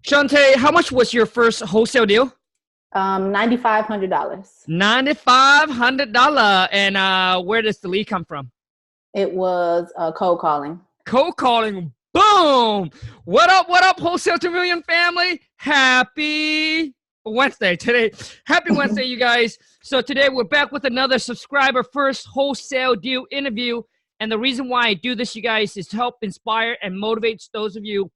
Shauntae, how much was your first wholesale deal? $9,500. $9,500. And where does the lead come from? It was cold calling. Cold calling. Boom. What up, Wholesale 2 Million family? Happy Wednesday today. Happy Wednesday, you guys. So today we're back with another subscriber first wholesale deal interview. And the reason why I do this, you guys, is to help inspire and motivate those of you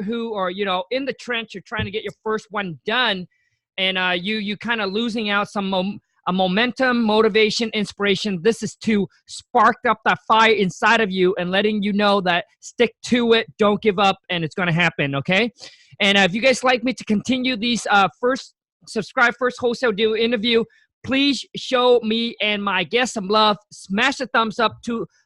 who are, in the trench, you're trying to get your first one done. And you kind of losing out some momentum, motivation, inspiration. This is to spark up that fire inside of you and letting you know that stick to it, don't give up, and it's going to happen, okay? And if you guys like me to continue these first wholesale deal interview, please show me and my guests some love. Smash the thumbs up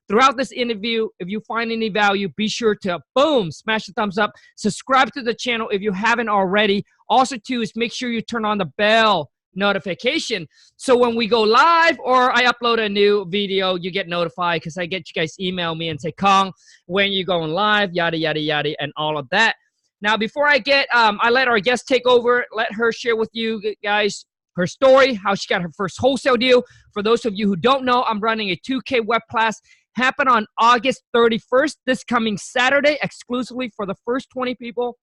throughout this interview. If you find any value, be sure to, boom, smash the thumbs up. Subscribe to the channel if you haven't already. Also, too, is make sure you turn on the bell notification so when we go live or I upload a new video, you get notified, because I get you guys email me and say, Khang, when you going live, yada, yada, yada, and all of that. Now, before I let our guest take over, let her share with you guys her story, how she got her first wholesale deal. For those of you who don't know, I'm running a 2K web class, happen on August 31st, this coming Saturday, exclusively for the first 20 people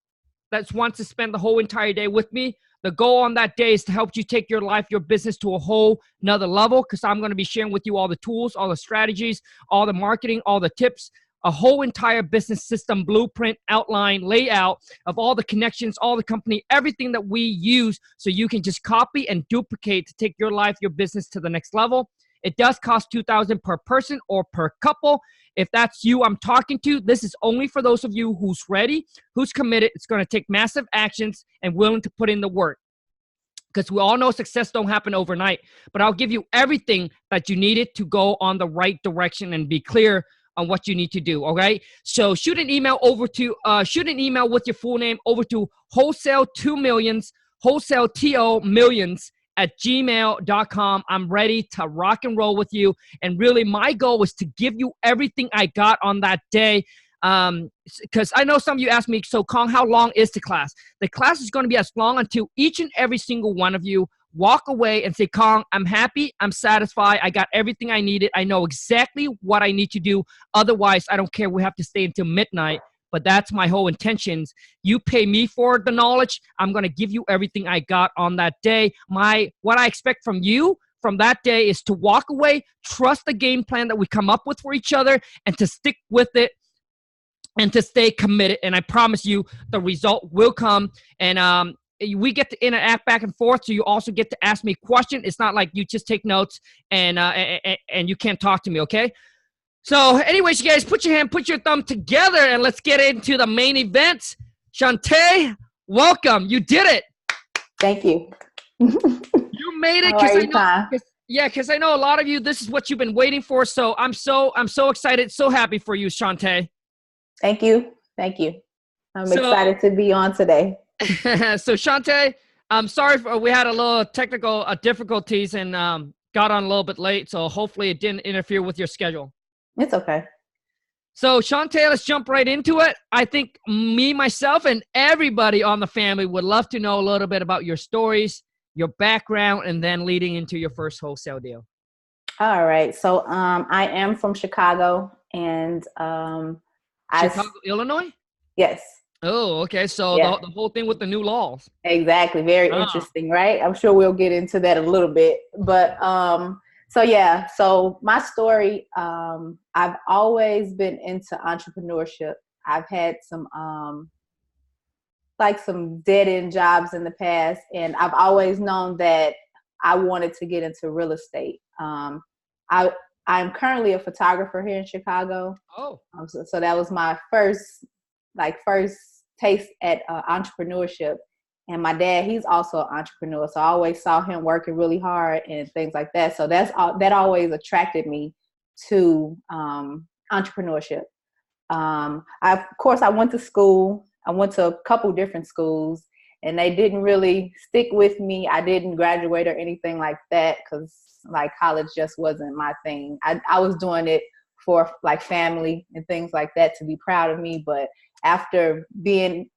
that wants to spend the whole entire day with me. The goal on that day is to help you take your life, your business to a whole nother level, because I'm going to be sharing with you all the tools, all the strategies, all the marketing, all the tips, a whole entire business system, blueprint, outline, layout of all the connections, all the company, everything that we use so you can just copy and duplicate to take your life, your business to the next level. It does cost $2,000 per person or per couple. If that's you I'm talking to, this is only for those of you who's ready, who's committed. It's going to take massive actions and willing to put in the work. Because we all know success don't happen overnight. But I'll give you everything that you needed to go on the right direction and be clear on what you need to do, okay? So shoot an email with your full name over to wholesale 2 millions, wholesale TO millions @gmail.com. I'm ready to rock and roll with you. And really, my goal is to give you everything I got on that day. Because I know some of you asked me, so Khang, how long is the class? The class is going to be as long until each and every single one of you walk away and say, Khang, I'm happy, I'm satisfied, I got everything I needed, I know exactly what I need to do. Otherwise, I don't care, we have to stay until midnight. But that's my whole intentions. You pay me for the knowledge. I'm going to give you everything I got on that day. What I expect from you from that day is to walk away, trust the game plan that we come up with for each other, and to stick with it and to stay committed. And I promise you the result will come. And we get to interact back and forth, so you also get to ask me questions. It's not like you just take notes and you can't talk to me, okay? So anyways, you guys, put your thumb together, and let's get into the main event. Shauntae, welcome. You did it. Thank you. You made it. Because I know a lot of you, this is what you've been waiting for. So I'm so excited, so happy for you, Shauntae. Thank you. I'm excited to be on today. So Shauntae, I'm sorry we had a little technical difficulties and got on a little bit late. So hopefully it didn't interfere with your schedule. It's okay. So Shauntae, let's jump right into it. I think me, myself, and everybody on the family would love to know a little bit about your stories, your background, and then leading into your first wholesale deal. All right. So I am from Chicago, and Chicago, Illinois? Yes. Oh, okay. So yeah. The whole thing with the new laws. Exactly. Very interesting, right? I'm sure we'll get into that a little bit. But so my story, I've always been into entrepreneurship. I've had some dead-end jobs in the past, and I've always known that I wanted to get into real estate. I'm currently a photographer here in Chicago. Oh. So that was my first taste at entrepreneurship. And my dad, he's also an entrepreneur. So I always saw him working really hard and things like that. So that always attracted me to entrepreneurship. Of course, I went to school. I went to a couple different schools, and they didn't really stick with me. I didn't graduate or anything like that because college just wasn't my thing. I was doing it for family and things like that to be proud of me. But after being,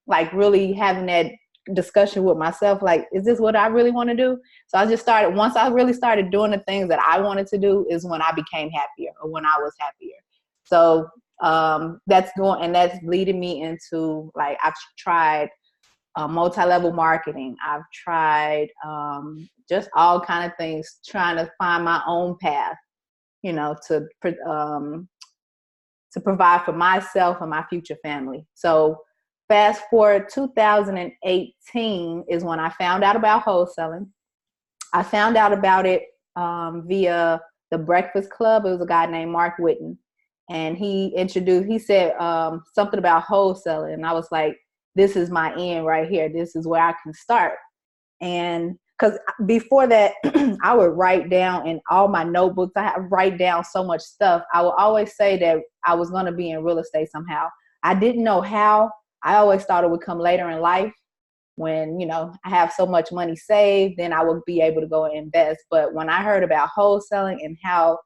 like really having that discussion with myself, like, is this what I really want to do? So I just started, once I really started doing the things that I wanted to do is when I became happier, or when I was happier. So that's leading me into, like, I've tried multi-level marketing. I've tried just all kind of things, trying to find my own path, to provide for myself and my future family. So fast forward, 2018 is when I found out about wholesaling. I found out about it via the Breakfast Club. It was a guy named Mark Whitten. And he said something about wholesaling. And I was like, this is my end right here. This is where I can start. And because before that, I would write down in all my notebooks, write down so much stuff. I would always say that I was going to be in real estate somehow. I didn't know how. I always thought it would come later in life when, I have so much money saved, then I would be able to go and invest. But when I heard about wholesaling and how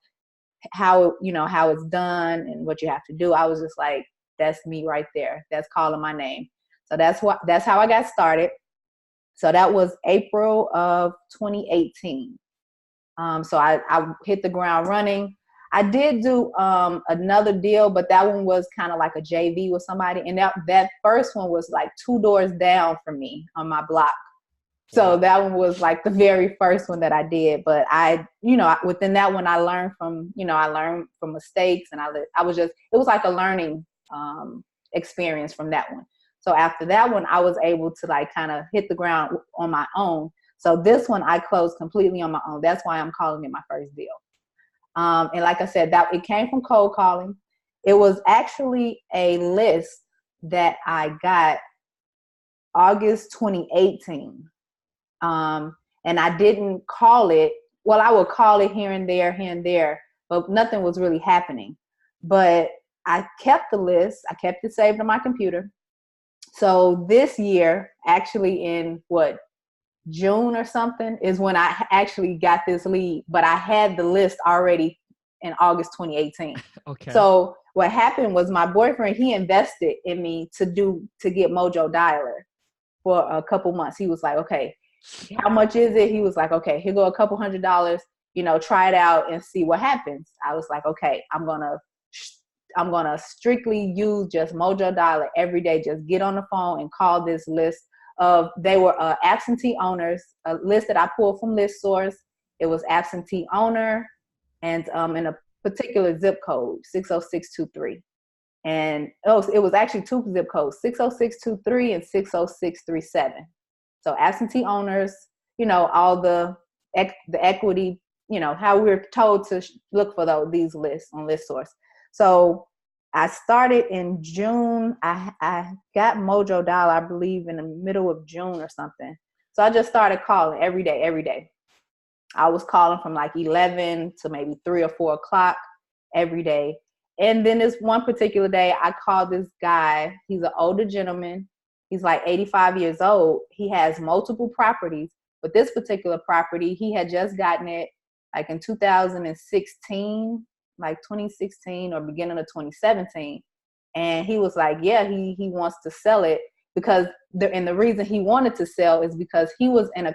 it's done and what you have to do, I was just like, that's me right there. That's calling my name. So that's how I got started. So that was April of 2018. So I hit the ground running. I did do another deal, but that one was kind of like a JV with somebody. And that first one was like 2 doors down from me on my block. So that one was like the very first one that I did. But within that one, I learned from mistakes, and it was like a learning experience from that one. So after that one, I was able to like kind of hit the ground on my own. So this one I closed completely on my own. That's why I'm calling it my first deal. And like I said, that it came from cold calling. It was actually a list that I got August 2018. And I didn't call it. Well, I would call it here and there, but nothing was really happening. But I kept the list. I kept it saved on my computer. So this year, actually in June or something, is when I actually got this lead, but I had the list already in August 2018. Okay. So what happened was my boyfriend, he invested in me to get Mojo Dialer for a couple months. He was like, okay, how much is it? He was like, okay, here go a couple $100, try it out and see what happens. I was like, okay, I'm going to strictly use just Mojo Dialer every day. Just get on the phone and call this list they were absentee owners, a list that I pulled from List Source. It was absentee owner and in a particular zip code, 60623. And it was actually 2 zip codes, 60623 and 60637. So absentee owners, all the equity, how we're told to look for these lists on List Source. So I started in June. I got Mojo Dial, I believe, in the middle of June or something. So I just started calling every day. I was calling from like 11 to maybe 3 or 4 o'clock every day. And then this one particular day, I called this guy. He's an older gentleman. He's like 85 years old. He has multiple properties, but this particular property, he had just gotten it like in 2016. Like 2016 or beginning of 2017. And he was like, yeah, he wants to sell it because the reason he wanted to sell is because he was in a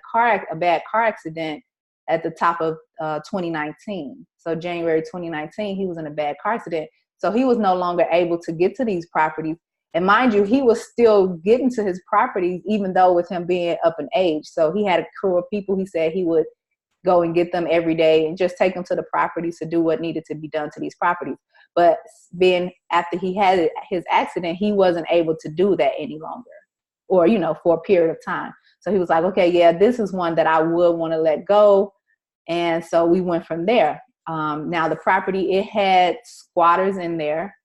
bad car accident at the top of 2019. So January 2019, he was in a bad car accident. So he was no longer able to get to these properties. And mind you, he was still getting to his properties, even though with him being up in age. So he had a crew of people. He said he would go and get them every day and just take them to the properties to do what needed to be done to these properties. But then after he had his accident, he wasn't able to do that any longer or, for a period of time. So he was like, okay, yeah, this is one that I would want to let go. And so we went from there. Now the property, it had squatters in there,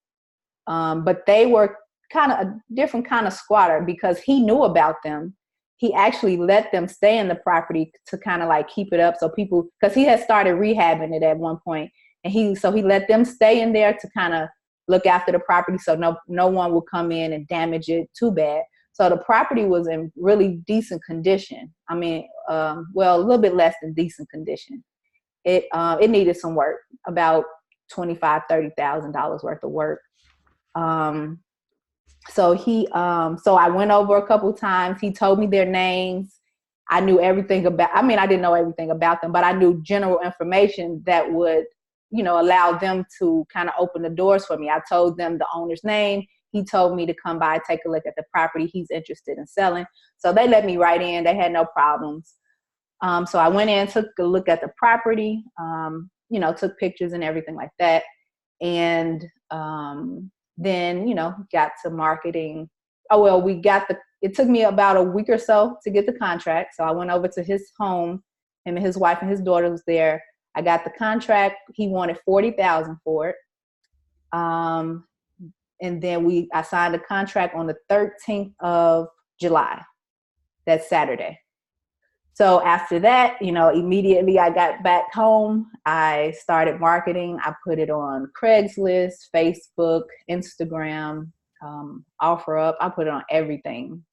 but they were kind of a different kind of squatter because he knew about them. He actually let them stay in the property to kind of like keep it up. So people, because he had started rehabbing it at one point, and he let them stay in there to kind of look after the property. So no one would come in and damage it too bad. So the property was in really decent condition. I mean, a little bit less than decent condition. It needed some work, about $25,000, $30,000 worth of work. So so I went over a couple times. He told me their names. I knew everything about, I mean, I didn't know everything about them, but I knew general information that would, allow them to kind of open the doors for me. I told them the owner's name. He told me to come by, take a look at the property he's interested in selling. So they let me right in. They had no problems. So I went in, took a look at the property, took pictures and everything like that. And then, got to marketing. Oh, well, it took me about a week or so to get the contract. So I went over to his home. Him and his wife and his daughter was there. I got the contract. He wanted $40,000 for it. And then I signed a contract on the 13th of July. That's Saturday. So after that, immediately I got back home. I started marketing. I put it on Craigslist, Facebook, Instagram, OfferUp. I put it on everything,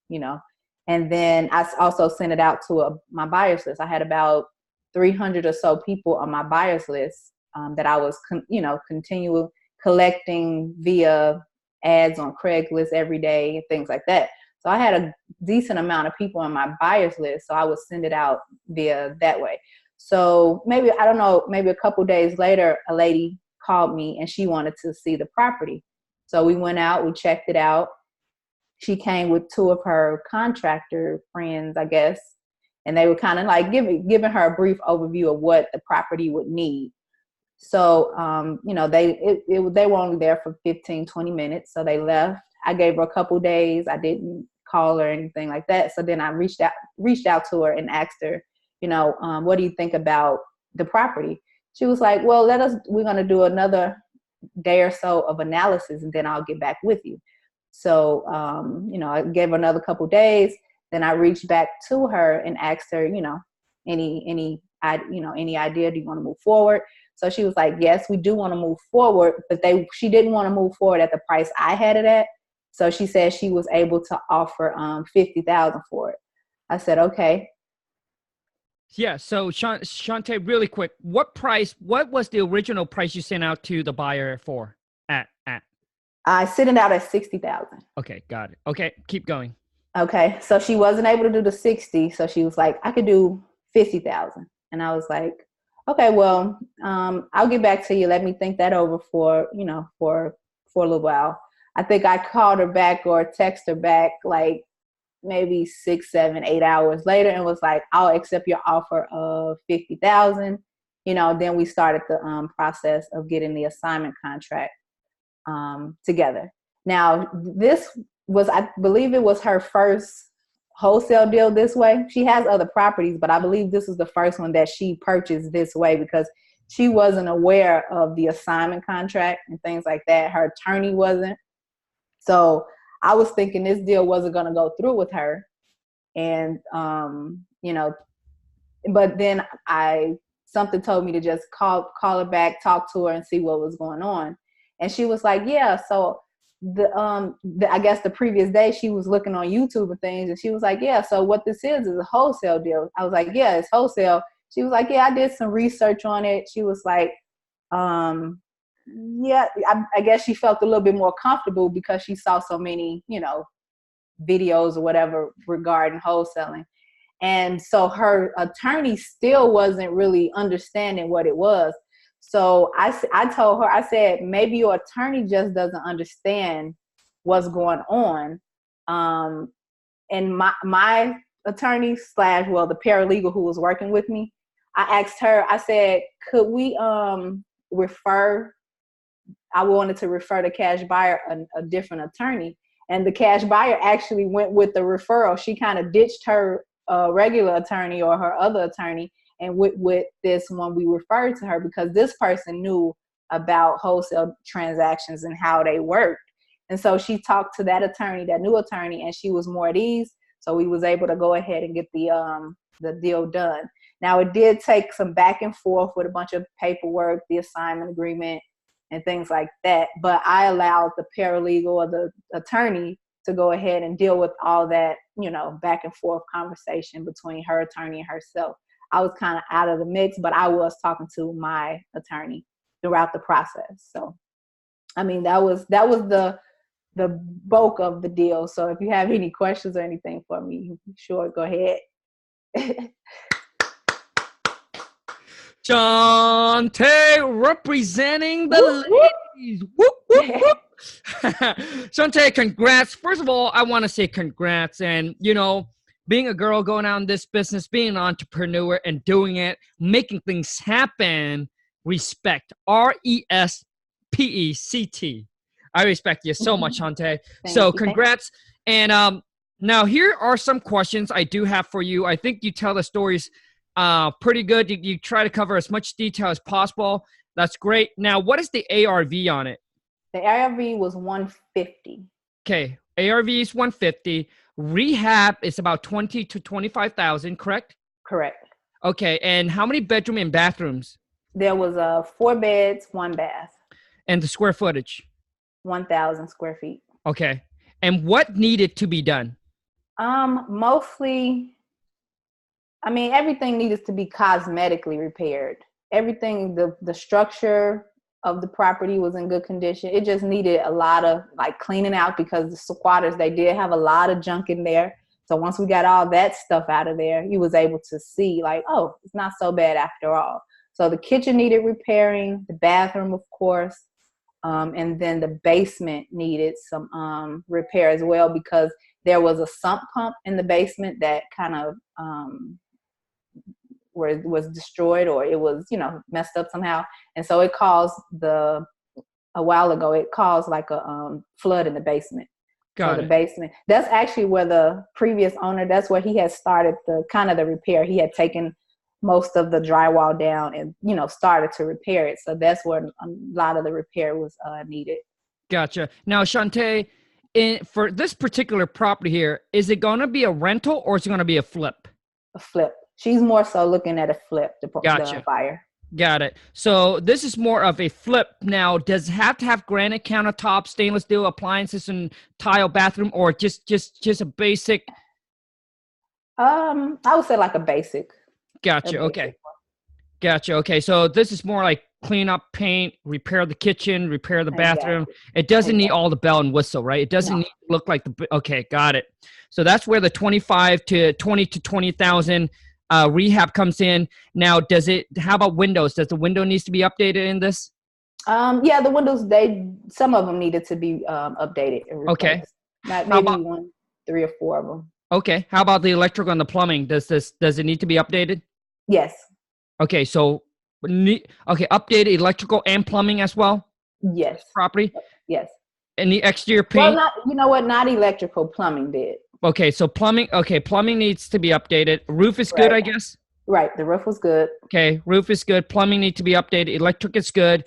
And then I also sent it out to my buyers list. I had about 300 or so people on my buyers list that I was, continually collecting via ads on Craigslist every day, things like that. So I had a decent amount of people on my buyers list. So I would send it out via that way. So maybe a couple days later, a lady called me and she wanted to see the property. So we went out, we checked it out. She came with two of her contractor friends, I guess. And they were kind of like giving her a brief overview of what the property would need. So, they were only there for 15, 20 minutes. So they left. I gave her a couple days. I didn't call her or anything like that. So then I reached out to her and asked her, what do you think about the property? She was like, well, we're going to do another day or so of analysis and then I'll get back with you. So, I gave her another couple days. Then I reached back to her and asked her, any idea, do you want to move forward? So she was like, yes, we do want to move forward, but she didn't want to move forward at the price I had it at. So she said she was able to offer $50,000 for it. I said, okay. Yeah. So Shauntae, really quick, what was the original price you sent out to the buyer for at? I sent it out at $60,000. Okay. Got it. Okay. Keep going. Okay. So she wasn't able to do the 60. So she was like, I could do 50,000. And I was like, okay, well, I'll get back to you. Let me think that over for a little while. I think I called her back or text her back like maybe 6, 7, 8 hours later and was like, I'll accept your offer of 50,000. Then we started the process of getting the assignment contract together. Now, this was, I believe it was her first wholesale deal this way. She has other properties, but I believe this was the first one that she purchased this way because she wasn't aware of the assignment contract and things like that. Her attorney wasn't. So I was thinking this deal wasn't going to go through with her. And, but then something told me to just call her back, talk to her and see what was going on. And she was like, yeah, so I guess the previous day she was looking on YouTube and things, and she was like, yeah, so what this is a wholesale deal. I was like, yeah, it's wholesale. She was like, yeah, I did some research on it. She was like, yeah, I guess she felt a little bit more comfortable because she saw so many, videos or whatever regarding wholesaling. And so her attorney still wasn't really understanding what it was. So I told her, I said, maybe your attorney just doesn't understand what's going on. And my attorney / the paralegal who was working with me, I asked her, I said, could we refer, I wanted to refer the cash buyer a different attorney. And the cash buyer actually went with the referral. She kind of ditched her regular attorney or her other attorney and went with this one we referred to her because this person knew about wholesale transactions and how they worked. And so she talked to that attorney, that new attorney, and she was more at ease. So we was able to go ahead and get the deal done. Now, it did take some back and forth with a bunch of paperwork, the assignment agreement, and things like that. But I allowed the paralegal or the attorney to go ahead and deal with all that, back and forth conversation between her attorney and herself. I was kind of out of the mix, but I was talking to my attorney throughout the process. So, I mean, that was the the bulk of the deal. So if you have any questions or anything for me, sure, go ahead. Shauntae representing the ladies. Whoop, whoop, whoop. Shauntae, congrats. First of all, I want to say congrats. And, you know, being a girl going out in this business, being an entrepreneur and doing it, making things happen, respect. RESPECT. I respect you so much, Shauntae. So congrats. And now here are some questions I do have for you. I think you tell the stories pretty good. You try to cover as much detail as possible. That's great. Now, what is the ARV on it? The ARV was 150. Okay, ARV is 150. Rehab is about 20 to 25,000, correct? Correct. Okay, and how many bedroom and bathrooms? There was 4 beds, 1 bath. And the square footage? 1,000 square feet. Okay, and what needed to be done? Mostly, I mean, everything needed to be cosmetically repaired. Everything, the structure of the property was in good condition. It just needed a lot of like cleaning out because the squatters, they did have a lot of junk in there. So once we got all that stuff out of there, you was able to see like, oh, it's not so bad after all. So the kitchen needed repairing, the bathroom, of course. And then the basement needed some repair as well because there was a sump pump in the basement that kind of was destroyed or it was, you know, messed up somehow. And so it caused a while ago, it caused like a flood in the basement. Got so it. The basement, that's actually where the previous owner, that's where he had started the repair. He had taken most of the drywall down and, you know, started to repair it. So that's where a lot of the repair was needed. Gotcha. Now, Shauntae, for this particular property here, is it going to be a rental or is it going to be a flip? A flip. She's more so looking at a flip, the buyer. Got it. So this is more of a flip. Now, does it have to have granite countertops, stainless steel appliances, and tile bathroom, or just a basic? I would say like a basic. Gotcha. Okay. Gotcha. Okay. So this is more like clean up, paint, repair the kitchen, repair the bathroom. Exactly. It doesn't need all the bell and whistle, right? It doesn't need to look like okay. Got it. So that's where the 25 to 20 to 20,000 rehab comes in. Now, how about windows? Does the window needs to be updated in this? Yeah, the windows, some of them needed to be updated. And okay. Maybe 3 or 4 of them. Okay. How about the electrical and the plumbing? Does it need to be updated? Yes. Okay. So, updated electrical and plumbing as well? Yes. Property? Yes. And the exterior paint? Well, you know what? Not electrical, plumbing did. Okay. So plumbing needs to be updated. Roof is good, I guess? Right. The roof was good. Okay. Roof is good. Plumbing needs to be updated. Electric is good.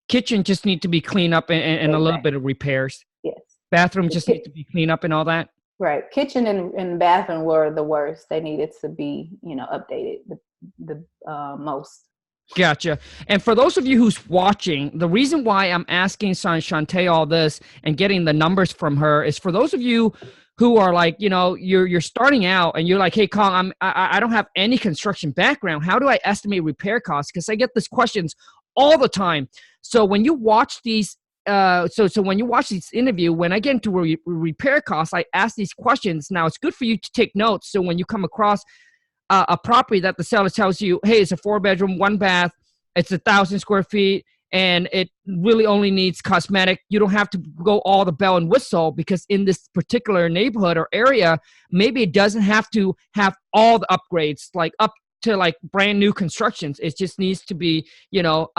Kitchen just need to be cleaned up and a little bit of repairs. Yes. Bathroom just need to be cleaned up and all that? Right. Kitchen and bathroom were the worst. They needed to be, you know, updated the most. Gotcha. And for those of you who's watching, the reason why I'm asking Shauntae all this and getting the numbers from her is for those of you who are like, you know, you're starting out and you're like, hey, Khang, I don't have any construction background. How do I estimate repair costs? Because I get these questions all the time. So when you watch these when you watch this interview, when I get into repair costs, I ask these questions. Now, it's good for you to take notes. So when you come across a property that the seller tells you, hey, it's a 4-bedroom, 1 bath, it's 1,000 square feet, and it really only needs cosmetic, you don't have to go all the bell and whistle because in this particular neighborhood or area, maybe it doesn't have to have all the upgrades, like up to like brand new constructions. It just needs to be, you know,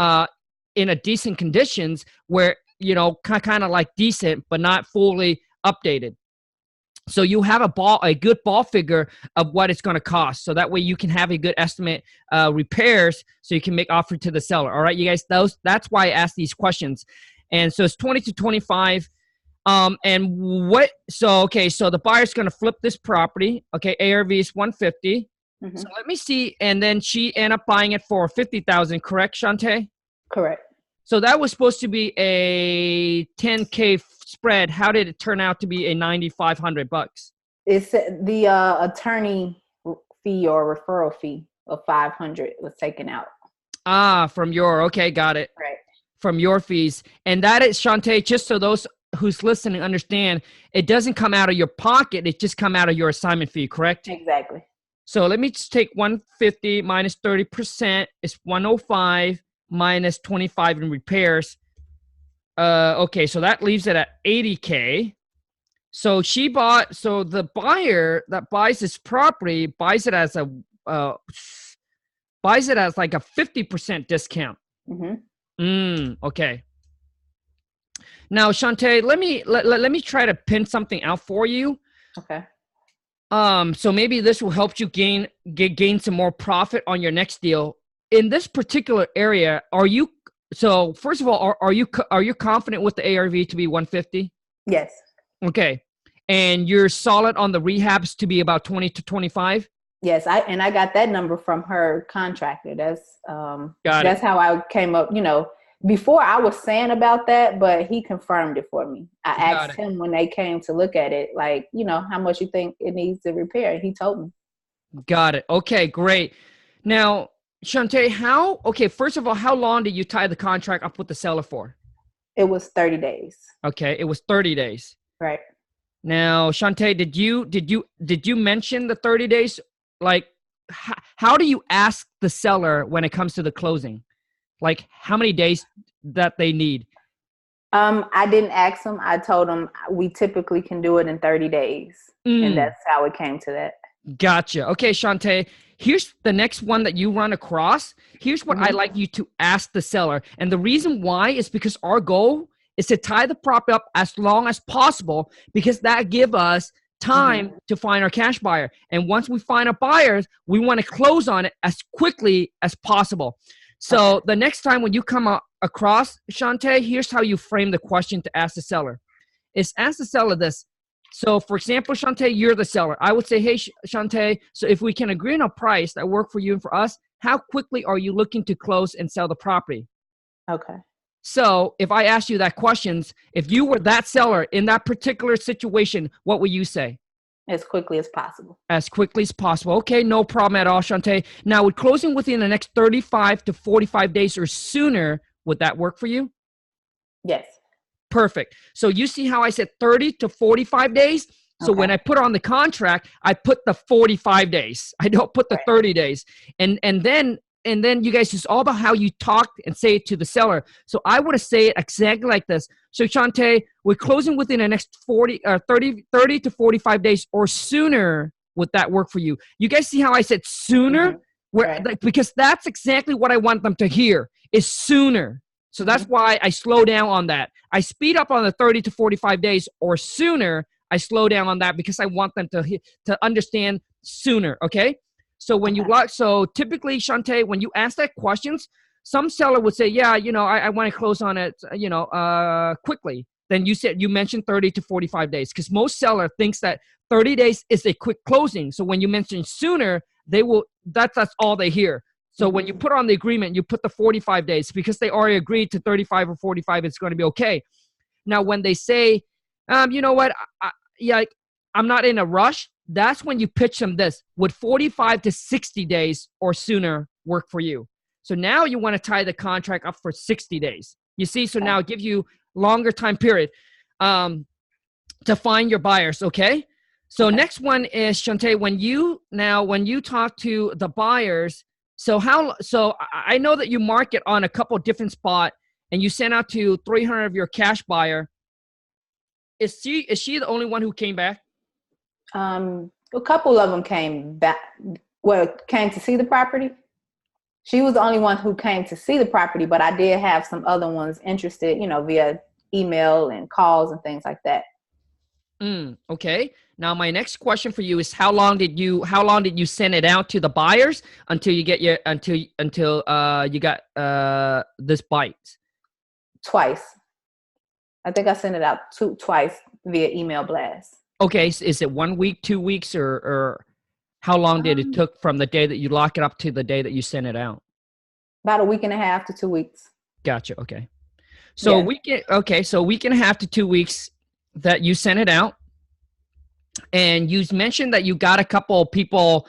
in a decent conditions where, you know, kind of like decent, but not fully updated. So you have a good ball figure of what it's going to cost. So that way you can have a good estimate repairs so you can make offer to the seller. All right, you guys, that's why I asked these questions. And so it's 20 to 25. So the buyer's going to flip this property. Okay. ARV is 150. Mm-hmm. So let me see. And then she ended up buying it for 50,000, correct, Shauntae? Correct. So that was supposed to be a 10K spread. How did it turn out to be a $9,500? It's the attorney fee or referral fee of $500 was taken out. From your, okay, got it. Right. From your fees. And that is, Shauntae, just so those who's listening understand it doesn't come out of your pocket. It just come out of your assignment fee, correct? Exactly. So let me just take 150 minus 30% is 105 minus 25 in repairs. Okay, so that leaves it at 80K. So the buyer that buys this property buys it as like a 50% discount. Okay. Now, Shauntae, let me try to pin something out for you. Okay. So maybe this will help you gain some more profit on your next deal. In this particular area, so first of all, are you confident with the ARV to be 150? Yes. Okay. And you're solid on the rehabs to be about 20 to 25? Yes, I got that number from her contractor. That's how I came up, before I was saying about that, but he confirmed it for me. I asked him when they came to look at it, like, how much you think it needs to repair? And he told me. Got it. Okay, great. Now, Shauntae, first of all, how long did you tie the contract up with the seller for? It was 30 days. Okay, it was 30 days. Right. Now, Shauntae, did you mention the 30 days? Like, how do you ask the seller when it comes to the closing? Like, how many days that they need? I didn't ask them. I told them we typically can do it in 30 days. And that's how it came to that. Gotcha. Okay, Shauntae, here's the next one that you run across. Here's what I'd like you to ask the seller. And the reason why is because our goal is to tie the property up as long as possible, because that gives us time to find our cash buyer. And once we find our buyers, we want to close on it as quickly as possible. So the next time when you come across, Shauntae, here's how you frame the question to ask the seller. Is ask the seller this. So for example, Shauntae, you're the seller. I would say, hey, Shauntae, so if we can agree on a price that works for you and for us, how quickly are you looking to close and sell the property? Okay. So if I ask you that questions, if you were that seller in that particular situation, what would you say? As quickly as possible. As quickly as possible. Okay, no problem at all, Shauntae. Now, with closing within the next 35 to 45 days or sooner, would that work for you? Yes. Perfect. So you see how I said 30 to 45 days? So when I put on the contract, I put the 45 days. I don't put the 30 days. And then you guys, it's all about how you talk and say it to the seller. So I want to say it exactly like this. So Shauntae, we're closing within the next 30 to 45 days or sooner. Would that work for you? You guys see how I said sooner? Because that's exactly what I want them to hear is sooner. So that's why I slow down on that. I speed up on the 30 to 45 days or sooner. I slow down on that because I want them to understand sooner. Okay. So when so typically, Shauntae, when you ask that questions, some seller would say, yeah, I want to close on it, quickly. Then you mentioned 30 to 45 days because most seller thinks that 30 days is a quick closing. So when you mention sooner, that's all they hear. So when you put on the agreement, you put the 45 days because they already agreed to 35 or 45, it's going to be okay. Now, when they say, you know what, I'm not in a rush, that's when you pitch them this. Would 45 to 60 days or sooner work for you? So now you want to tie the contract up for 60 days. You see, so now it gives you longer time period to find your buyers, okay? So next one is, Shauntae, when you talk to the buyers, so I know that you market on a couple of different spots and you send out to 300 of your cash buyer. Is she the only one who came back? A couple of them came back. Well, came to see the property. She was the only one who came to see the property, but I did have some other ones interested, via email and calls and things like that. Okay. Now my next question for you is how long did you send it out to the buyers until you get until you got this bite? Twice. I think I sent it out twice via email blast. Okay. So is it 1 week, 2 weeks, or how long did it took from the day that you lock it up to the day that you sent it out? About a week and a half to 2 weeks. Gotcha. Okay. So so week and a half to 2 weeks that you sent it out. And you mentioned that you got a couple of people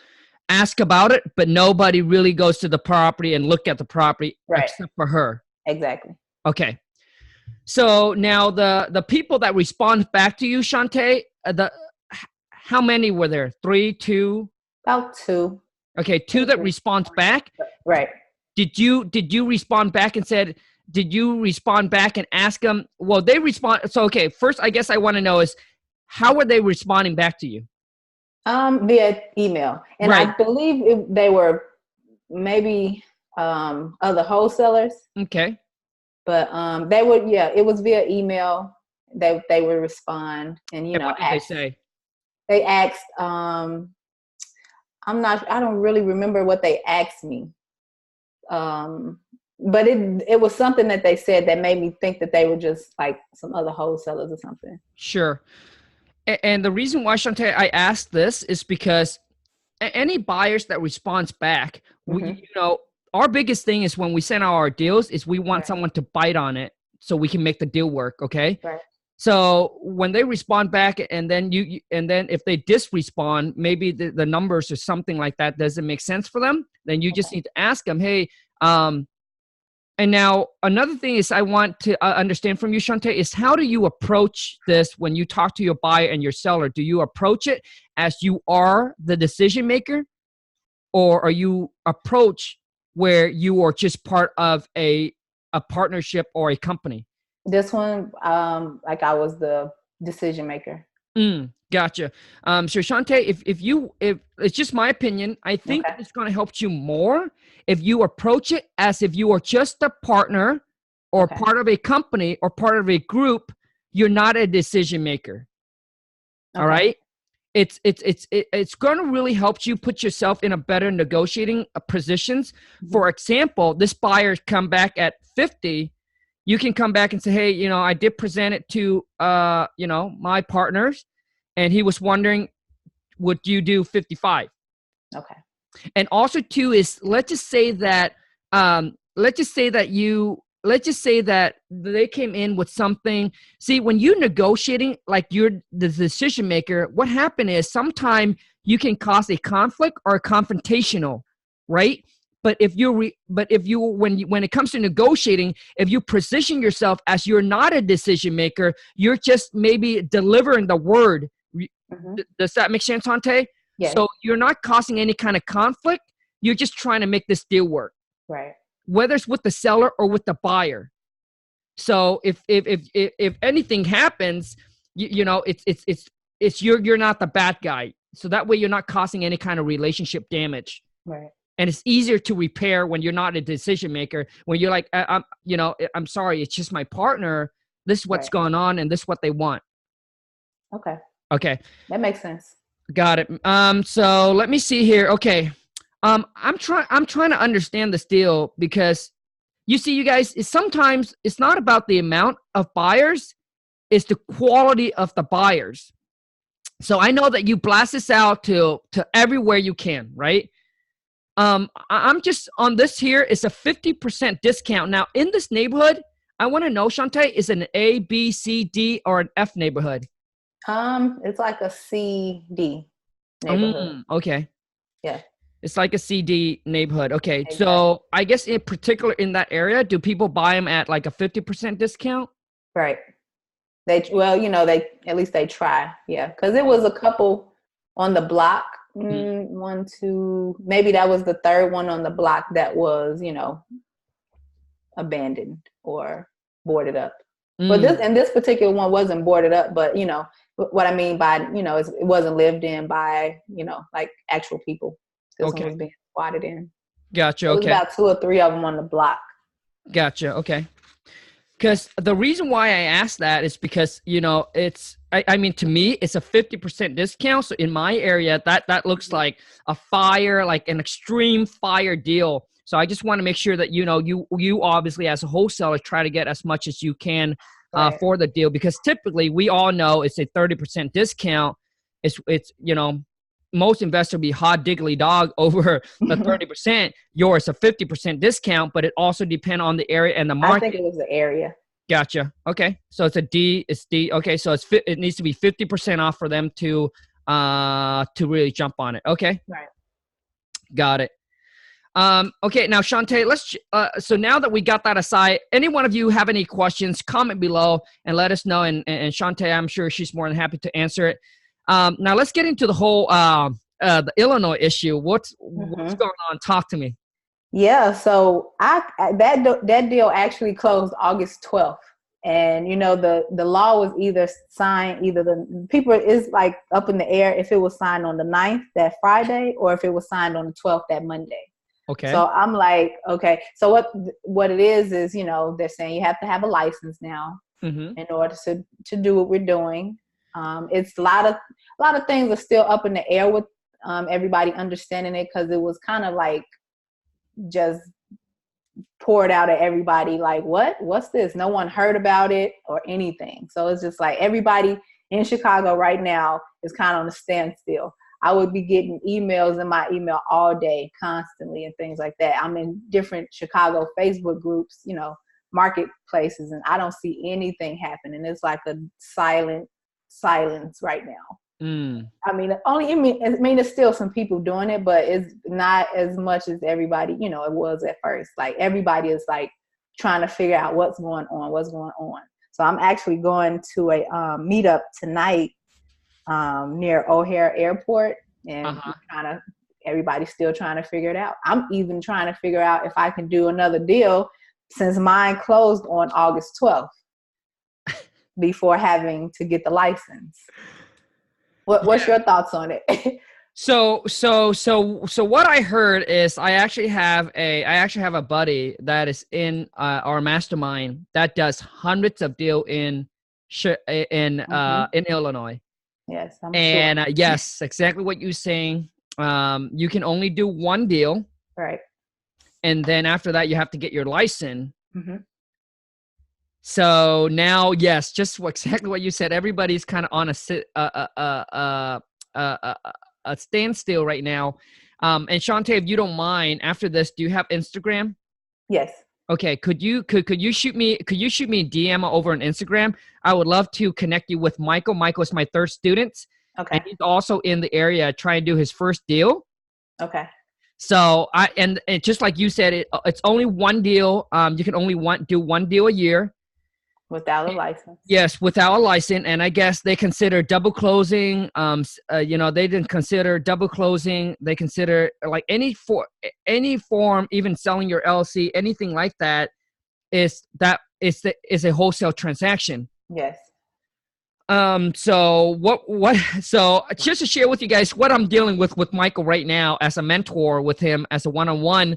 ask about it, but nobody really goes to the property and look at the property except for her. Exactly. Okay. So now the people that respond back to you, Shauntae, how many were there? 3, 2? About 2. Okay, 2 that responds back. Right. Did you respond back and said, did you respond back and ask them? Well, they respond. So, okay, first, I guess I want to know is how were they responding back to you? Via email. And right. I believe they were maybe other wholesalers. Okay. But they would, yeah, it was via email. They would respond and, you And know, what did they say? They asked, I don't really remember what they asked me. But it was something that they said that made me think that they were just like some other wholesalers or something. Sure. And the reason why, Shauntae, I asked this is because any buyers that responds back, we, our biggest thing is when we send out our deals is we want someone to bite on it so we can make the deal work. Okay. Right. So when they respond back and then and then if they disrespond, maybe the numbers or something like that doesn't make sense for them, then you just need to ask them, hey, and now another thing is I want to understand from you, Shauntae, is how do you approach this when you talk to your buyer and your seller? Do you approach it as you are the decision maker, or are you approach where you are just part of a partnership or a company? This one, like I was the decision maker. Gotcha. So Shauntae, if it's just my opinion, I think it's going to help you more if you approach it as if you are just a partner or part of a company or part of a group. You're not a decision maker. All right. It's going to really help you put yourself in a better negotiating positions. For example, this buyer come back at 50. You can come back and say, hey, I did present it to, my partners, and he was wondering, would you do 55? Okay. And also too is let's just say that they came in with something. See, when you're negotiating, like you're the decision maker, what happened is sometimes you can cause a conflict or a confrontational, right? But when it comes to negotiating, if you position yourself as you're not a decision maker, you're just maybe delivering the word. Does that make sense, Shauntae? Yeah. So you're not causing any kind of conflict. You're just trying to make this deal work. Right. Whether it's with the seller or with the buyer. So if anything happens, it's you're not the bad guy. So that way you're not causing any kind of relationship damage. Right. And it's easier to repair when you're not a decision maker. When you're like, I'm sorry, it's just my partner. This is what's going on, and this is what they want. Okay. Okay. That makes sense. Got it. So let me see here. Okay. I'm trying to understand this deal because you see, you guys, sometimes it's not about the amount of buyers, it's the quality of the buyers. So I know that you blast this out to everywhere you can, right? I'm just on this here. It's a 50% discount. Now in this neighborhood, I want to know, Shauntae, is it an A, B, C, D, or an F neighborhood? It's like a C, D neighborhood. Okay. Yeah. It's like a CD neighborhood. Okay. Exactly. So I guess in particular in that area, do people buy them at like a 50% discount? Right. They at least they try. Yeah. Cause it was a couple on the block. 1, 2, maybe that was the third one on the block that was, abandoned or boarded up. But this particular one wasn't boarded up, but what I mean by, it wasn't lived in by, like actual people. This one was being squatted in. Gotcha. Okay. There was about 2 or 3 of them on the block. Gotcha. Okay. Because the reason why I asked that is because, I mean, to me, it's a 50% discount. So in my area, that looks like a fire, like an extreme fire deal. So I just want to make sure that, you obviously as a wholesaler try to get as much as you can for the deal, because typically we all know it's a 30% discount. It's most investors be hot diggly dog over the 30%. Yours a 50% discount, but it also depends on the area and the market. I think it was the area. Gotcha. Okay, so it's a D. It's D. Okay, so it needs to be 50% off for them to really jump on it. Okay. Right. Got it. Okay, now Shauntae, so now that we got that aside, any one of you have any questions, comment below and let us know. And Shauntae, I'm sure she's more than happy to answer it. Now let's get into the whole the Illinois issue. What's going on? Talk to me. Yeah, so that deal actually closed August 12th. And the law was either signed, the people is like up in the air if it was signed on the 9th, that Friday, or if it was signed on the 12th, that Monday. Okay. So I'm like, okay. So what it is they're saying you have to have a license now in order to do what we're doing. It's a lot of things are still up in the air with everybody understanding it, because it was kind of like just poured out at everybody like, what's this? No one heard about it or anything. So it's just like everybody in Chicago right now is kind of on a standstill. I would be getting emails in my email all day, constantly, and things like that. I'm in different Chicago Facebook groups, marketplaces, and I don't see anything happening. It's like a silence right now. I mean, there's still some people doing it, but it's not as much as everybody, it was at first. Like everybody is like trying to figure out what's going on. So I'm actually going to a meetup tonight near O'Hare Airport, and everybody's still trying to figure it out. I'm even trying to figure out if I can do another deal since mine closed on August 12th before having to get the license. What's your thoughts on it? So what I heard is I actually have a buddy that is in our mastermind that does hundreds of deals in Illinois. Yes, I'm and sure. Yes, exactly what you're saying. You can only do one deal, right? And then after that, you have to get your license. So now, yes, just exactly what you said. Everybody's kind of on a standstill right now. And Shauntae, if you don't mind, after this, do you have Instagram? Yes. Okay. Could you shoot me a DM over on Instagram? I would love to connect you with Michael. Michael is my third student. Okay. And he's also in the area trying to do his first deal. Okay. So and just like you said, it's only one deal. You can only do one deal a year. Without a license. Yes, without a license. And I guess they consider double closing. They didn't consider double closing. They consider like any form, even selling your LLC, anything like that is a wholesale transaction. Yes. So just to share with you guys what I'm dealing with Michael right now as a mentor with him as a one-on-one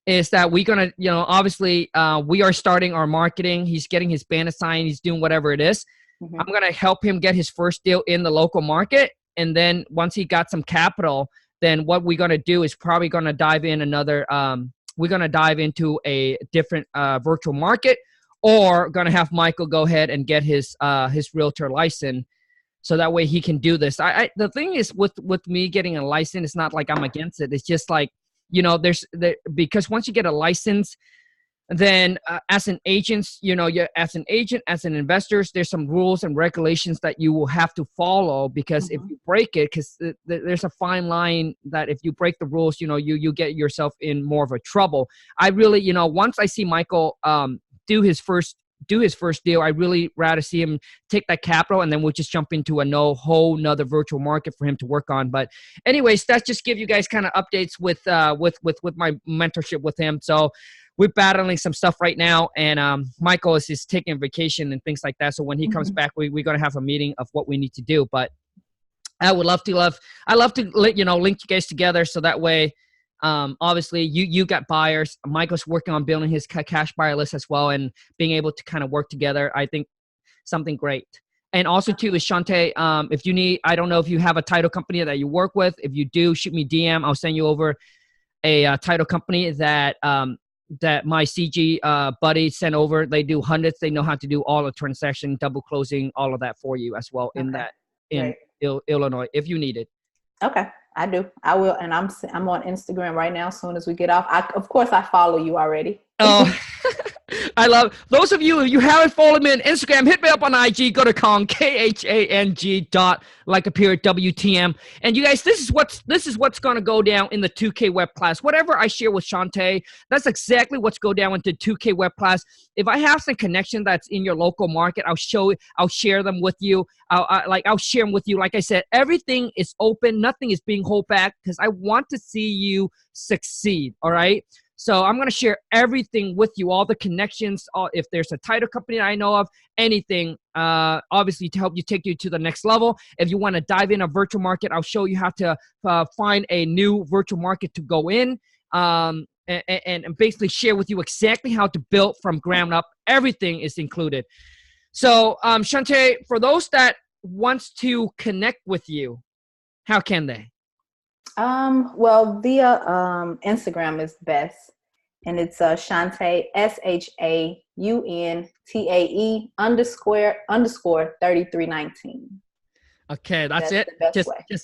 is that we're going to, obviously we are starting our marketing. He's getting his banner sign. He's doing whatever it is. I'm going to help him get his first deal in the local market. And then once he got some capital, then what we're going to do is probably going to dive in we're going to dive into a different virtual market, or going to have Michael go ahead and get his realtor license. So that way he can do this. The thing is with me getting a license, it's not like I'm against it. It's just like, because once you get a license, then as an agent, as an investor, there's some rules and regulations that you will have to follow, because if you break it, because there's a fine line that if you break the rules, you get yourself in more of a trouble. I really, once I see Michael do his first deal, I really rather see him take that capital, and then we'll just jump into a whole nother virtual market for him to work on. But anyways, that's just give you guys kind of updates with my mentorship with him. So we're battling some stuff right now, and Michael is taking vacation and things like that. So when he comes back, we're going to have a meeting of what we need to do. But I would love to link you guys together, so that way, obviously you got buyers. Michael's working on building his cash buyer list as well, and being able to kind of work together. I think something great. And also too is Shauntae, if you need, I don't know if you have a title company that you work with. If you do, shoot me DM. I'll send you over a title company that my CG buddy sent over. They do hundreds. They know how to do all the transaction, double closing, all of that for you as well. Okay. in Illinois, if you need it. Okay, I do. I will, and I'm on Instagram right now. As soon as we get off, of course I follow you already. Oh, I love those of you. If you haven't followed me on Instagram, hit me up on IG. Go to Khang, Khang like a period WTM. And you guys, this is what's going to go down in the 2K web class. Whatever I share with Shauntae, that's exactly what's go down into 2K web class. If I have some connection that's in your local market, I'll share them with you. I'll share them with you. Like I said, everything is open. Nothing is being held back because I want to see you succeed. All right. So I'm going to share everything with you, all the connections, if there's a title company I know of, anything, obviously to help you take you to the next level. If you want to dive in a virtual market, I'll show you how to find a new virtual market to go in, and basically share with you exactly how to build from ground up. Everything is included. So Shauntae, for those that wants to connect with you, how can they? Well, via Instagram is best, and it's Shauntae SHAUNTAE __ 3319. Okay, that's it.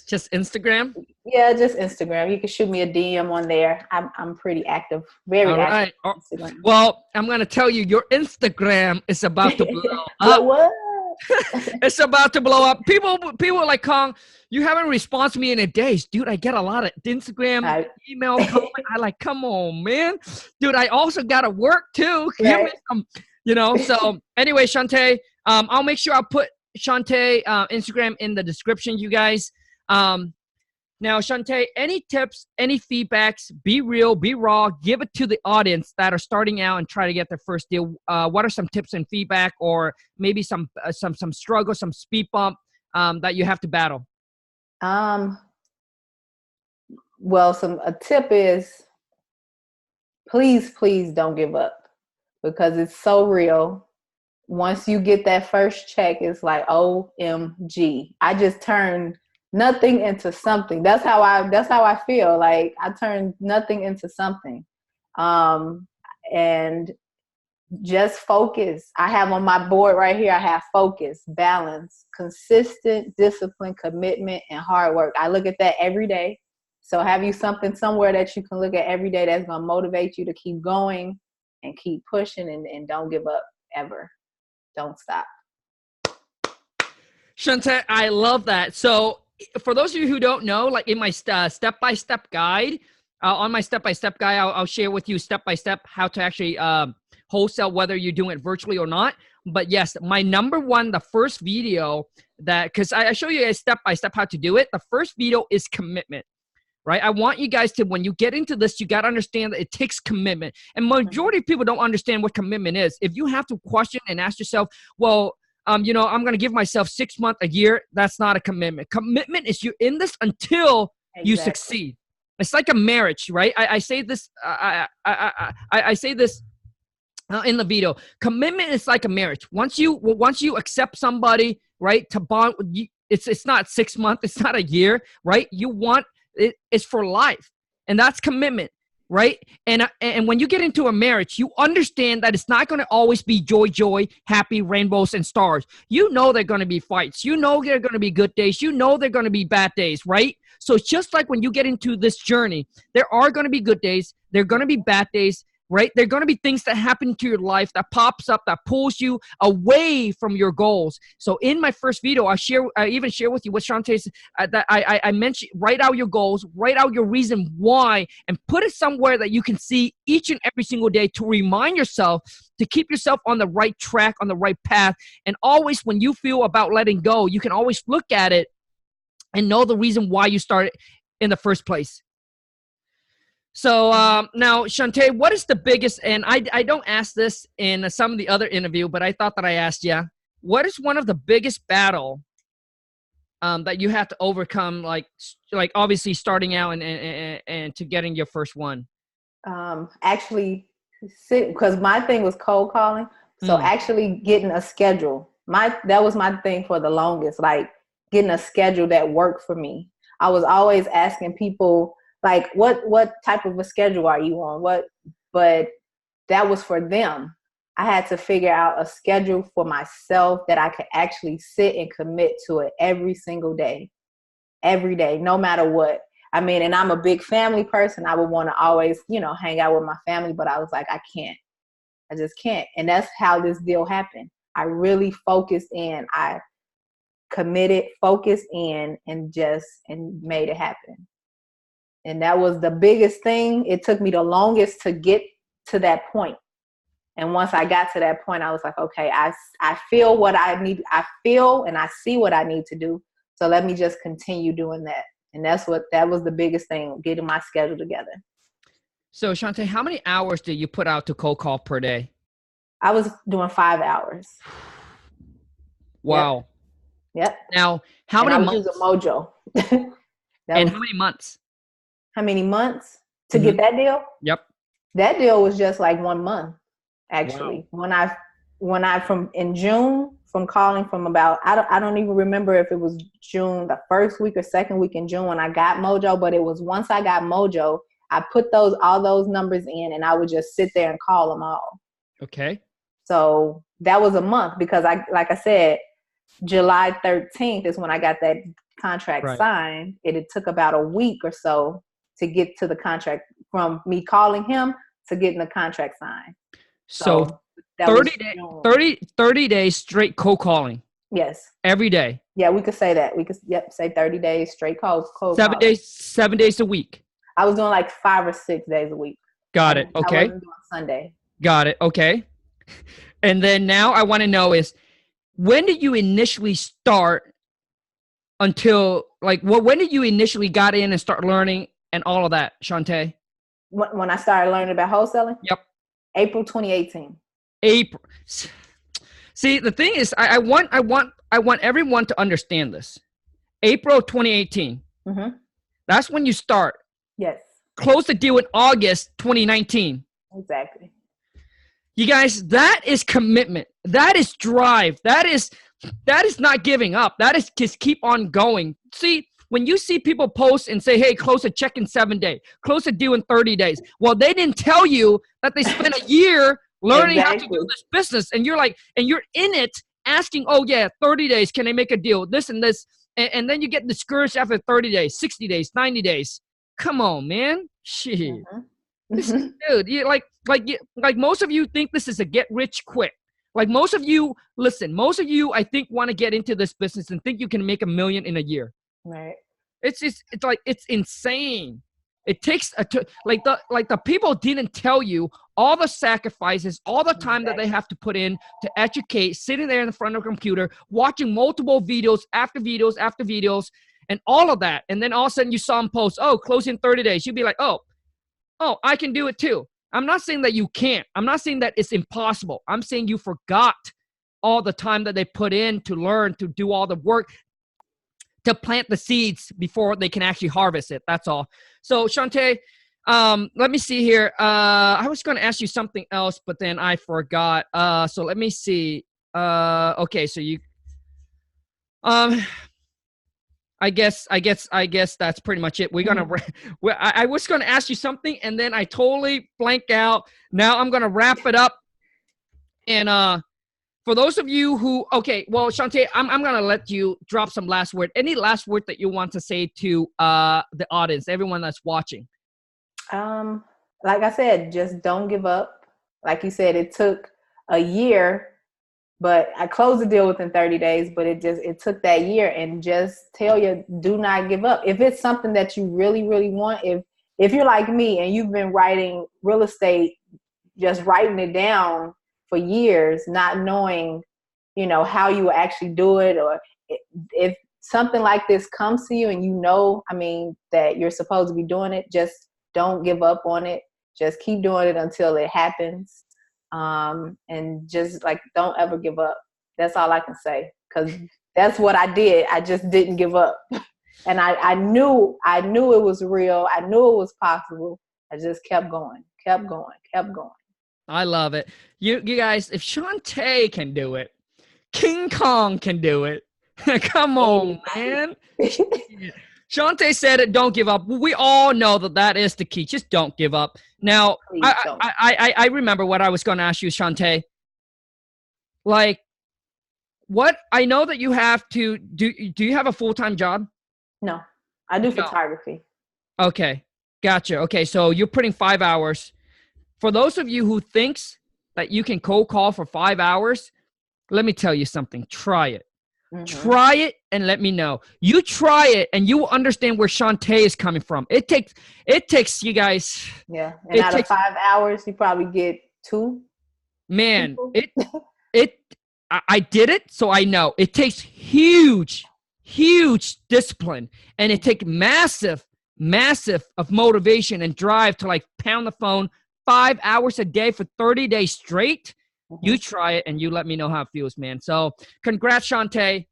Just Instagram. Yeah, just Instagram. You can shoot me a DM on there. I'm pretty active, very active. On Instagram. Well, I'm gonna tell you, your Instagram is about to blow up. What? It's about to blow up. People are like, Khang, you haven't responded to me in a days. Dude, I get a lot of Instagram, email, comment. I like, come on, man. Dude, I also got to work too. Give me some, So anyway, Shauntae, I'll make sure I'll put Shauntae Instagram in the description, you guys. Now, Shauntae, any tips, any feedbacks, be real, be raw, give it to the audience that are starting out and try to get their first deal. What are some tips and feedback, or maybe some struggle, some speed bump that you have to battle? Well, a tip is please don't give up, because it's so real. Once you get that first check, it's like, OMG. I just turned nothing into something. That's how I feel. Like I turned nothing into something. And just focus. I have on my board right here, I have focus, balance, consistent, discipline, commitment, and hard work. I look at that every day. So have you something somewhere that you can look at every day that's going to motivate you to keep going and keep pushing, and don't give up ever. Don't stop. Shauntae, I love that. So for those of you who don't know, like in my step-by-step guide, on my step-by-step guide, I'll share with you step-by-step how to actually wholesale, whether you're doing it virtually or not. But yes, my number one, the first video because I show you guys step-by-step how to do it. The first video is commitment, right? I want you guys to, when you get into this, you got to understand that it takes commitment. And majority of people don't understand what commitment is. If you have to question and ask yourself, well, I'm going to give myself 6 months, a year. That's not a commitment. Commitment is you're in this until you succeed. It's like a marriage, right? I say this. I say this in the video. Commitment is like a marriage. Once you accept somebody, right, to bond, it's not 6 months. It's not a year, right? You want it's for life, and that's commitment. Right? And when you get into a marriage, you understand that it's not going to always be joy, happy, rainbows, and stars. You know there are going to be fights. You know there are going to be good days. You know there are going to be bad days, right? So it's just like when you get into this journey, there are going to be good days. There are going to be bad days, right? There are going to be things that happen to your life that pops up, that pulls you away from your goals. So in my first video, I even share with you what Shauntae that I mentioned. Write out your goals, write out your reason why, and put it somewhere that you can see each and every single day to remind yourself, to keep yourself on the right track, on the right path. And always when you feel about letting go, you can always look at it and know the reason why you started in the first place. So now, Shauntae, what is the biggest, and I don't ask this in some of the other interview, but I thought that I asked you, what is one of the biggest battle that you have to overcome, like obviously starting out and to getting your first one? Actually, because my thing was cold calling. So actually getting a schedule, that was my thing for the longest, like getting a schedule that worked for me. I was always asking people, like, what type of a schedule are you on? But that was for them. I had to figure out a schedule for myself that I could actually sit and commit to it every single day, no matter what. I mean, and I'm a big family person. I would want to always, hang out with my family, but I was like, I can't. I just can't. And that's how this deal happened. I really focused in. I committed, focused in, and made it happen. And that was the biggest thing. It took me the longest to get to that point. And once I got to that point, I was like, okay, I feel what I need. I feel and I see what I need to do. So let me just continue doing that. And that was the biggest thing, getting my schedule together. So Shauntae, how many hours did you put out to cold call per day? I was doing 5 hours. Wow. Yep. Now, how many months? I was using Mojo. And how many months? How many months to get that deal? Yep. That deal was just like 1 month, actually. Wow. When I in June, from calling from about, I don't even remember if it was June, the first week or second week in June when I got Mojo, but it was once I got Mojo, I put all those numbers in and I would just sit there and call them all. Okay. So that was a month because like I said, July 13th is when I got that contract signed. It took about a week or so to get to the contract from me calling him to getting the contract signed. So 30 days straight cold calling. Yes. Every day. Yeah, we could say that. We could say 30 days straight cold 7 days, 7 days a week. I was doing like 5 or 6 days a week. Got it. Okay. I wasn't doing Sunday. Got it. Okay. And then now I want to know is, when did you initially start until when did you initially got in and start learning and all of that, Shauntae? When I started learning about wholesaling? Yep. April 2018. April. See, the thing is, I want everyone to understand this. April 2018. Mm-hmm. That's when you start. Yes. Close the deal in August 2019. Exactly. You guys, that is commitment. That is drive. That is not giving up. That is just keep on going. See, when you see people post and say, hey, close a check in 7 days, close a deal in 30 days. Well, they didn't tell you that they spent a year learning how to do this business. And you're you're in it asking, oh yeah, 30 days, can I make a deal? This and this. And then you get discouraged after 30 days, 60 days, 90 days. Come on, man. Shit. Mm-hmm. Dude, you like most of you think this is a get rich quick. Like most of you, I think want to get into this business and think you can make $1 million in a year. Right. It's insane. It takes the people didn't tell you all the sacrifices, all the time that they have to put in to educate, sitting there in front of a computer, watching multiple videos after videos after videos, and all of that. And then all of a sudden you saw them post, oh, close in 30 days. You'd be like, oh, I can do it too. I'm not saying that you can't. I'm not saying that it's impossible. I'm saying you forgot all the time that they put in to learn, to do all the work, to plant the seeds before they can actually harvest it. That's all. So Shauntae, let me see here. I was going to ask you something else, but then I forgot. So let me see. Okay. So you, I guess that's pretty much it. I was going to ask you something and then I totally blanked out. Now I'm going to wrap it up. And, for those of you who, okay, well, Shauntae, I'm going to let you drop some last word. Any last word that you want to say to the audience, everyone that's watching? Like I said, just don't give up. Like you said, it took a year, but I closed the deal within 30 days, but it took that year. And just tell you, do not give up. If it's something that you really, really want, if you're like me and you've been writing real estate, just writing it down for years, not knowing, how you will actually do it, or if something like this comes to you and that you're supposed to be doing it, just don't give up on it. Just keep doing it until it happens. And just don't ever give up. That's all I can say. 'Cause that's what I did. I just didn't give up. And I knew it was real. I knew it was possible. I just kept going. I love it. You guys, if Shauntae can do it, King Khang can do it. Come on, man. Shauntae said it, don't give up. We all know that is the key. Just don't give up. Now, I remember what I was going to ask you, Shauntae. What I know that you have to do you have a full-time job? No, I do photography. Okay, gotcha. Okay, so you're putting 5 hours. For those of you who thinks that you can cold call for 5 hours, let me tell you something. Try it. Mm-hmm. Try it and let me know. You try it and you will understand where Shauntae is coming from. It takes you guys. Yeah. And out of 5 hours, you probably get 2. Man, people. I did it, so I know. It takes huge discipline, and it takes massive of motivation and drive to like pound the phone 5 hours a day for 30 days straight. Mm-hmm. You try it and you let me know how it feels, man. So congrats, Shauntae.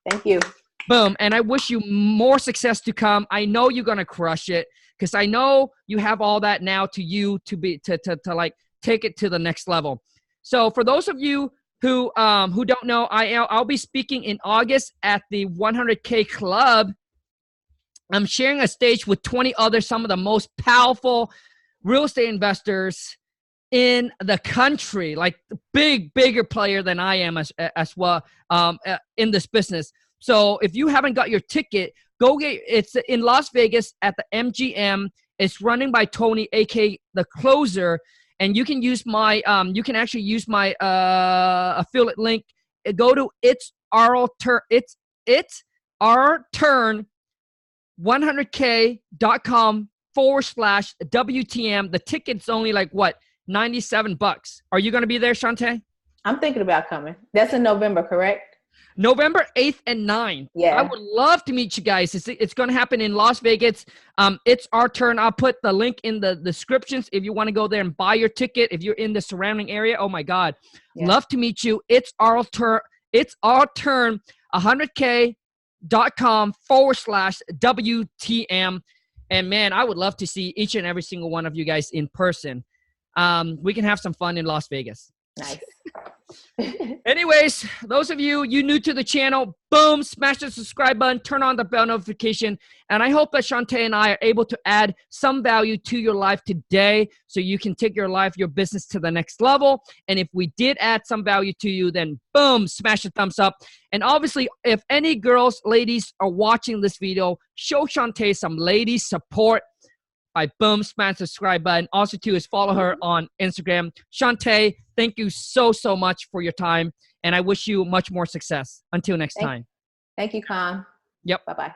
Thank you. Boom. And I wish you more success to come. I know you're going to crush it because I know you have all that now to like take it to the next level. So for those of you who don't know, I'll be speaking in August at the 100K Club. I'm sharing a stage with 20 others, some of the most powerful real estate investors in the country, like bigger player than I am as well in this business. So if you haven't got your ticket, go get. It's in Las Vegas at the MGM. It's running by Tony, aka the Closer. And you can use my, you can actually use my affiliate link. Go to it's our turn 100k.com/WTM. The ticket's only like what, $97. Are you going to be there, Shauntae? I'm thinking about coming. That's in November, correct? November 8th and 9th. Yeah. I would love to meet you guys. It's going to happen in Las Vegas. It's our turn. I'll put the link in the descriptions if you want to go there and buy your ticket. If you're in the surrounding area, oh my God. Yeah. Love to meet you. It's our turn. It's our turn. 100k.com/WTM. And man, I would love to see each and every single one of you guys in person. We can have some fun in Las Vegas. Nice. Anyways, those of you new to the channel, boom, smash the subscribe button, turn on the bell notification. And I hope that Shauntae and I are able to add some value to your life today so you can take your life, your business to the next level. And if we did add some value to you, then boom, smash the thumbs up. And obviously, if any girls, ladies are watching this video, show Shauntae some ladies support by boom, smash the subscribe button. Also, too, is follow her on Instagram. Shauntae, thank you so much for your time, and I wish you much more success. Until next time. Thank you, Khang. Yep. Bye-bye.